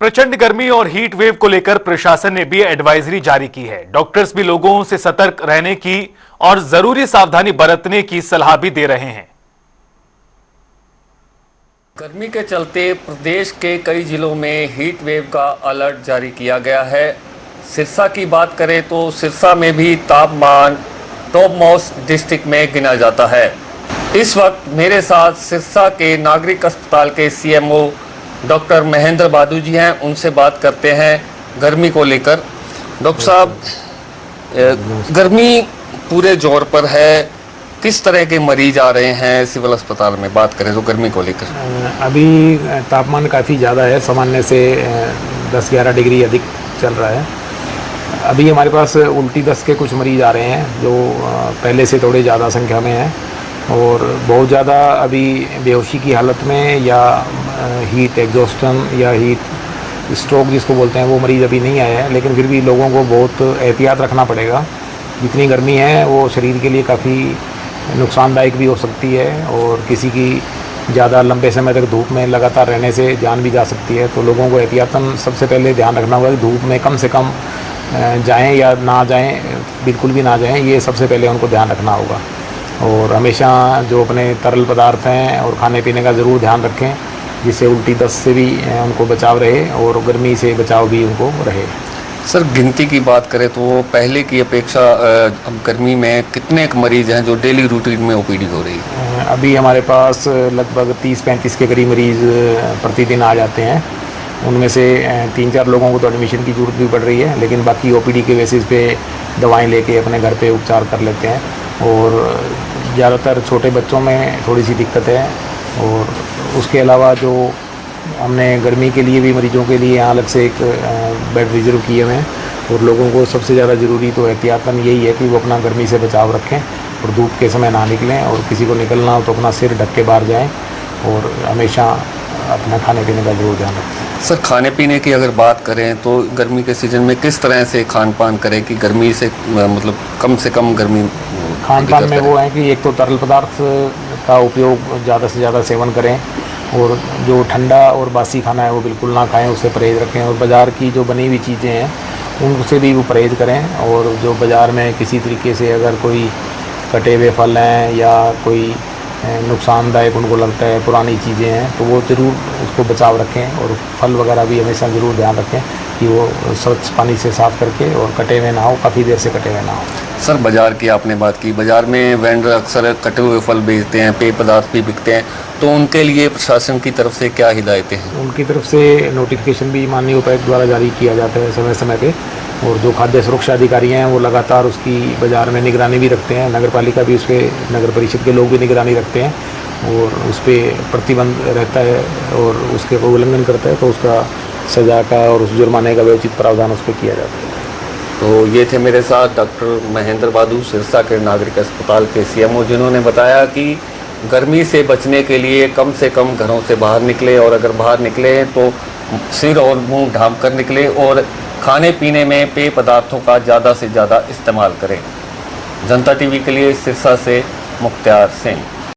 प्रचंड गर्मी और हीट वेव को लेकर प्रशासन ने भी एडवाइजरी जारी की है। डॉक्टर्स भी लोगों से सतर्क रहने की और जरूरी सावधानी बरतने की सलाह भी दे रहे हैं। गर्मी के चलते प्रदेश के कई जिलों में हीट वेव का अलर्ट जारी किया गया है। सिरसा की बात करें तो सिरसा में भी तापमान टॉप मोस्ट डिस्ट्रिक्ट में गिना जाता है। इस वक्त मेरे साथ सिरसा के नागरिक अस्पताल के सीएमओ डॉक्टर महेंद्र बादू जी हैं। उनसे बात करते हैं गर्मी को लेकर। डॉक्टर साहब, गर्मी पूरे जोर पर है, किस तरह के मरीज आ रहे हैं सिविल अस्पताल में? बात करें तो गर्मी को लेकर अभी तापमान काफ़ी ज़्यादा है, सामान्य से 10-11 डिग्री अधिक चल रहा है। अभी हमारे पास उल्टी दस्त के कुछ मरीज़ आ रहे हैं जो पहले से थोड़े ज़्यादा संख्या में हैं, और बहुत ज़्यादा अभी बेहोशी की हालत में या हीट एग्जॉस्टन या हीट स्ट्रोक जिसको बोलते हैं वो मरीज़ अभी नहीं आए हैं। लेकिन फिर भी लोगों को बहुत एहतियात रखना पड़ेगा। जितनी गर्मी है वो शरीर के लिए काफ़ी नुकसानदायक भी हो सकती है, और किसी की ज़्यादा लंबे समय तक धूप में लगातार रहने से जान भी जा सकती है। तो लोगों को एहतियातन सबसे पहले ध्यान रखना होगा कि धूप में कम से कम जाएं या ना जाएं, बिल्कुल भी ना जाएं, ये सबसे पहले उनको ध्यान रखना होगा। और हमेशा जो अपने तरल पदार्थ हैं और खाने पीने का ज़रूर ध्यान रखें, जिससे उल्टी दस्त से भी उनको बचाव रहे और गर्मी से बचाव भी उनको रहे। सर, गिनती की बात करें तो पहले की अपेक्षा अब गर्मी में कितने मरीज हैं जो डेली रूटीन में ओपीडी हो रही है? अभी हमारे पास लगभग 30-35 के करीब मरीज़ प्रतिदिन आ जाते हैं। उनमें से 3-4 लोगों को तो एडमिशन की ज़रूरत भी पड़ रही है, लेकिन बाकी ओपीडी के बेसिस पे दवाएं लेके अपने घर पे उपचार कर लेते हैं। और ज़्यादातर छोटे बच्चों में थोड़ी सी दिक्कत है। और उसके अलावा जो हमने गर्मी के लिए भी मरीजों के लिए यहाँ अलग से एक बेड रिजर्व किए हुए हैं। और लोगों को सबसे ज़्यादा ज़रूरी तो एहतियातन यही है कि वो अपना गर्मी से बचाव रखें और धूप के समय ना निकलें, और किसी को निकलना हो तो अपना सिर ढक के बाहर जाएं, और हमेशा अपना खाने पीने का जरूर ध्यान रखें। सर, खाने पीने की अगर बात करें तो गर्मी के सीज़न में किस तरह से खान पान करें कि गर्मी से मतलब कम से कम गर्मी? खान पान में वो है कि एक तो तरल पदार्थ का उपयोग ज़्यादा से ज़्यादा सेवन करें, और जो ठंडा और बासी खाना है वो बिल्कुल ना खाएं, उससे परहेज़ रखें। और बाज़ार की जो बनी हुई चीज़ें हैं उनसे भी वो परहेज़ करें। और जो बाज़ार में किसी तरीके से अगर कोई कटे हुए फल हैं या कोई नुकसानदायक उनको लगता है पुरानी चीज़ें हैं तो वो ज़रूर उसको बचाव रखें। और फल वगैरह भी हमेशा ज़रूर ध्यान रखें कि वो स्वच्छ पानी से साफ़ करके और कटे हुए ना हो, काफ़ी देर से कटे हुए ना हो। सर, बाज़ार की आपने बात की, बाज़ार में वेंडर अक्सर कटे हुए फल बेचते हैं, पेय पदार्थ भी बिकते हैं, तो उनके लिए प्रशासन की तरफ से क्या हिदायतें हैं? उनकी तरफ से नोटिफिकेशन भी माननीय उपायुक्त द्वारा जारी किया जाता है समय समय पे। और जो खाद्य सुरक्षा अधिकारी हैं वो लगातार उसकी बाज़ार में निगरानी भी रखते हैं। नगर पालिका भी उस पर, नगर परिषद के लोग भी निगरानी रखते हैं, और उस पर प्रतिबंध रहता है, और उसके उल्लंघन करता है तो उसका सज़ा का और उस जुर्माने का व्यवचित प्रावधान उस पर किया जाता है। तो ये थे मेरे साथ डॉक्टर महेंद्र बादू, सिरसा के नागरिक अस्पताल के सीएमओ, जिन्होंने बताया कि गर्मी से बचने के लिए कम से कम घरों से बाहर निकले, और अगर बाहर निकले तो सिर और मुंह ढांप कर निकले, और खाने पीने में पेय पदार्थों का ज़्यादा से ज़्यादा इस्तेमाल करें। जनता टीवी के लिए सिरसा से मुख्तार सिंह।